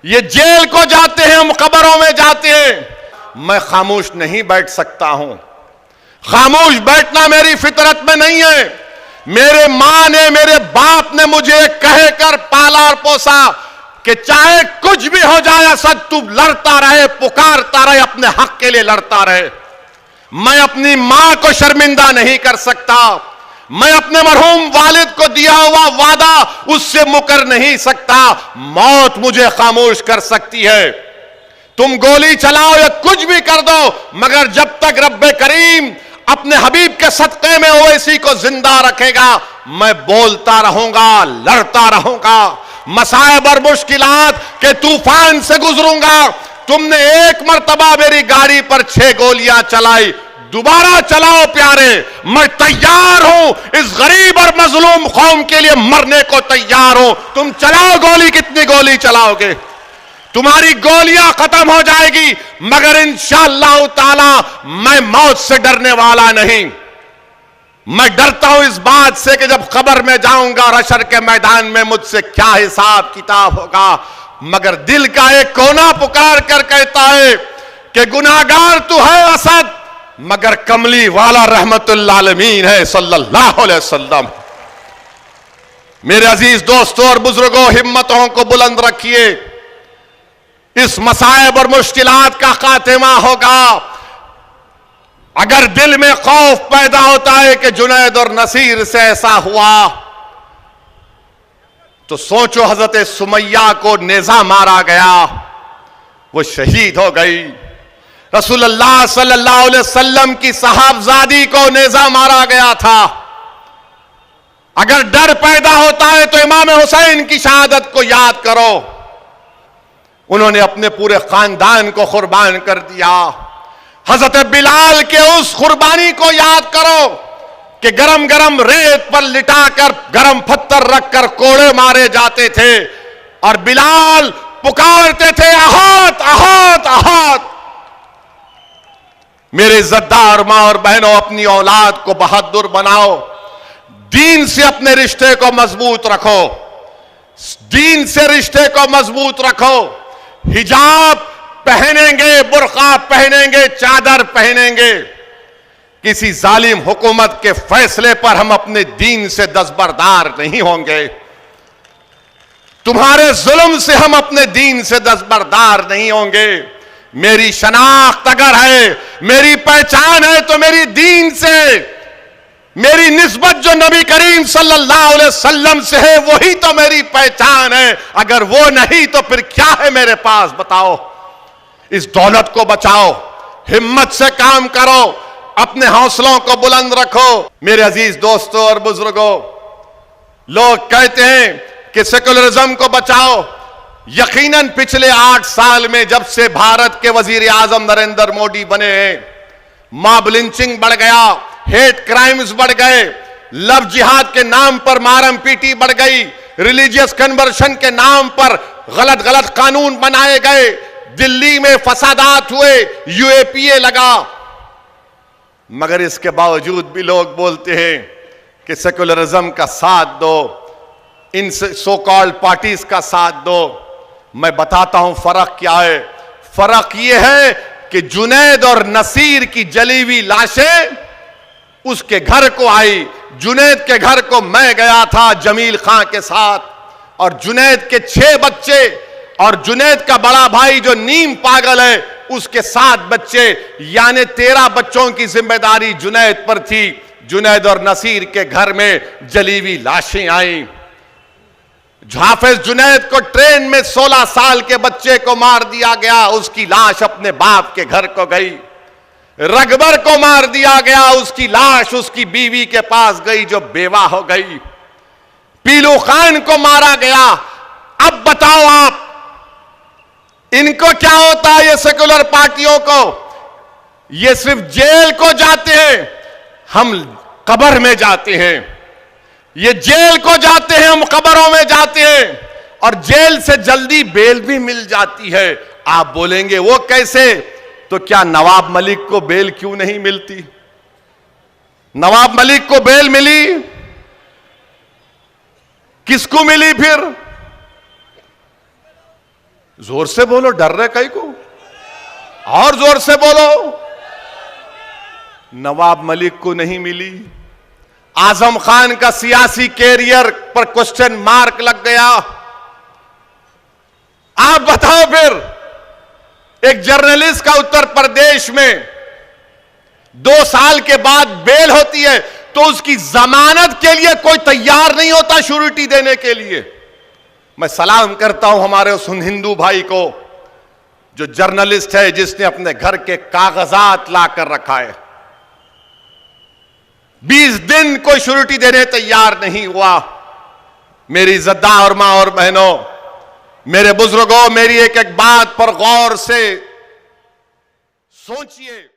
ये जेल को जाते हैं, हम कब्रों में जाते हैं। मैं खामोश नहीं बैठ सकता हूं। खामोश बैठना मेरी फितरत में नहीं है। मेरे मां ने, मेरे बाप ने मुझे कहकर पाला और पोसा कि चाहे कुछ भी हो जाए असद, तू लड़ता रहे, पुकारता रहे, अपने हक के लिए लड़ता रहे। मैं अपनी मां को शर्मिंदा नहीं कर सकता। मैं अपने मरहूम वालिद को दिया हुआ वादा उससे मुकर नहीं सकता। मौत मुझे खामोश कर सकती है। तुम गोली चलाओ या कुछ भी कर दो, मगर जब तक रब्बे करीम अपने हबीब के सदक़े में ओवैसी को जिंदा रखेगा, मैं बोलता रहूंगा, लड़ता रहूंगा। मसाइब और मुश्किलात के तूफान से गुजरूंगा। तुमने एक मर्तबा मेरी गाड़ी पर 6 गोलियां चलाई, दोबारा चलाओ प्यारे, मैं तैयार हूं। इस गरीब और मजलूम कौम के लिए मरने को तैयार हूं। तुम चलाओ गोली, कितनी गोली चलाओगे? तुम्हारी गोलियां खत्म हो जाएगी, मगर इंशाअल्लाह ताला मैं मौत से डरने वाला नहीं। मैं डरता हूं इस बात से कि जब कब्र में जाऊंगा और हशर के मैदान में मुझसे क्या हिसाब किताब होगा। मगर दिल का एक कोना पुकार कर कहता है कि गुनाहगार तू है असद, मगर कमली वाला रहमतुल आलमीन है सल्लल्लाहु अलैहि वसल्लम। मेरे अजीज दोस्तों और बुजुर्गों, हिम्मतों को बुलंद रखिए। इस मसाइब और मुश्किलात का खात्मा होगा। अगर दिल में खौफ पैदा होता है कि जुनैद और नसीर से ऐसा हुआ, तो सोचो हजरत सुमैया को नेजा मारा गया, वो शहीद हो गई। रसूलुल्लाह सल्लल्लाहु अलैहि वसल्लम की साहबजादी को नेजा मारा गया था। अगर डर पैदा होता है तो इमाम हुसैन की शहादत को याद करो। उन्होंने अपने पूरे खानदान को कुर्बान कर दिया। हजरत बिलाल के उस कुर्बानी को याद करो कि गरम गरम रेत पर लिटाकर गरम पत्थर रखकर कोड़े मारे जाते थे और बिलाल पुकारते थे, अहात अहात अहात। मेरे इज्जतदार मां और बहनों, अपनी औलाद को बहादुर बनाओ। दीन से अपने रिश्ते को मजबूत रखो। दीन से रिश्ते को मजबूत रखो। हिजाब पहनेंगे, बुर्का पहनेंगे, चादर पहनेंगे। किसी जालिम हुकूमत के फैसले पर हम अपने दीन से दस्तबरदार नहीं होंगे। तुम्हारे जुल्म से हम अपने दीन से दस्तबरदार नहीं होंगे। मेरी शनाख्त अगर है, मेरी पहचान है, तो मेरी दीन से, मेरी निस्बत जो नबी करीम सल्लल्लाहु अलैहि वसल्लम से है, वही तो मेरी पहचान है। अगर वो नहीं तो फिर क्या है मेरे पास, बताओ। इस दौलत को बचाओ, हिम्मत से काम करो, अपने हौसलों को बुलंद रखो। मेरे अजीज दोस्तों और बुजुर्गों, लोग कहते हैं कि सेकुलरिज्म को बचाओ। यकीनन पिछले 8 साल में जब से भारत के वजीर आजम नरेंद्र मोदी बने हैं, मॉब लिंचिंग बढ़ गया, हेट क्राइम्स बढ़ गए, लव जिहाद के नाम पर मारम पीटी बढ़ गई, रिलीजियस कन्वर्शन के नाम पर गलत गलत कानून बनाए गए, दिल्ली में फसादात हुए, यूएपीए लगा। मगर इसके बावजूद भी लोग बोलते हैं कि सेकुलरिज्म का साथ दो, इन सो कॉल्ड पार्टीज का साथ दो। मैं बताता हूं फर्क क्या है। फर्क यह है कि जुनैद और नसीर की जली हुई लाशें उसके घर को आई। जुनैद के घर को मैं गया था जमील खां के साथ, और जुनैद के 6 बच्चे और जुनैद का बड़ा भाई जो नीम पागल है उसके 7 बच्चे, यानी 13 बच्चों की जिम्मेदारी जुनैद पर थी। जुनैद और नसीर के घर में जली हुई लाशें आई। हाफिज जुनैद को ट्रेन में 16 साल के बच्चे को मार दिया गया, उसकी लाश अपने बाप के घर को गई। रगबर को मार दिया गया, उसकी लाश उसकी बीवी के पास गई जो बेवा हो गई। पीलू खान को मारा गया। अब बताओ आप, इनको क्या होता है ये सेकुलर पार्टियों को? ये सिर्फ जेल को जाते हैं, हम कब्र में जाते हैं। ये जेल को जाते हैं, हम कब्रों में जाते हैं, और जेल से जल्दी बेल भी मिल जाती है। आप बोलेंगे वो कैसे? तो क्या नवाब मलिक को बेल क्यों नहीं मिलती? नवाब मलिक को बेल मिली, किसको मिली फिर? जोर से बोलो, डर रहे कई को? और जोर से बोलो। नवाब मलिक को नहीं मिली। आजम खान का सियासी कैरियर पर क्वेश्चन मार्क लग गया। आप बताओ फिर, एक जर्नलिस्ट का उत्तर प्रदेश में 2 साल के बाद बेल होती है तो उसकी जमानत के लिए कोई तैयार नहीं होता श्योरिटी देने के लिए। मैं सलाम करता हूं हमारे उस हिंदू भाई को जो जर्नलिस्ट है, जिसने अपने घर के कागजात लाकर रखा है। 20 दिन कोई श्योरिटी देने तैयार नहीं हुआ। मेरी इज्जतदार मां और बहनों, मेरे बुजुर्गों, मेरी एक एक बात पर गौर से सोचिए।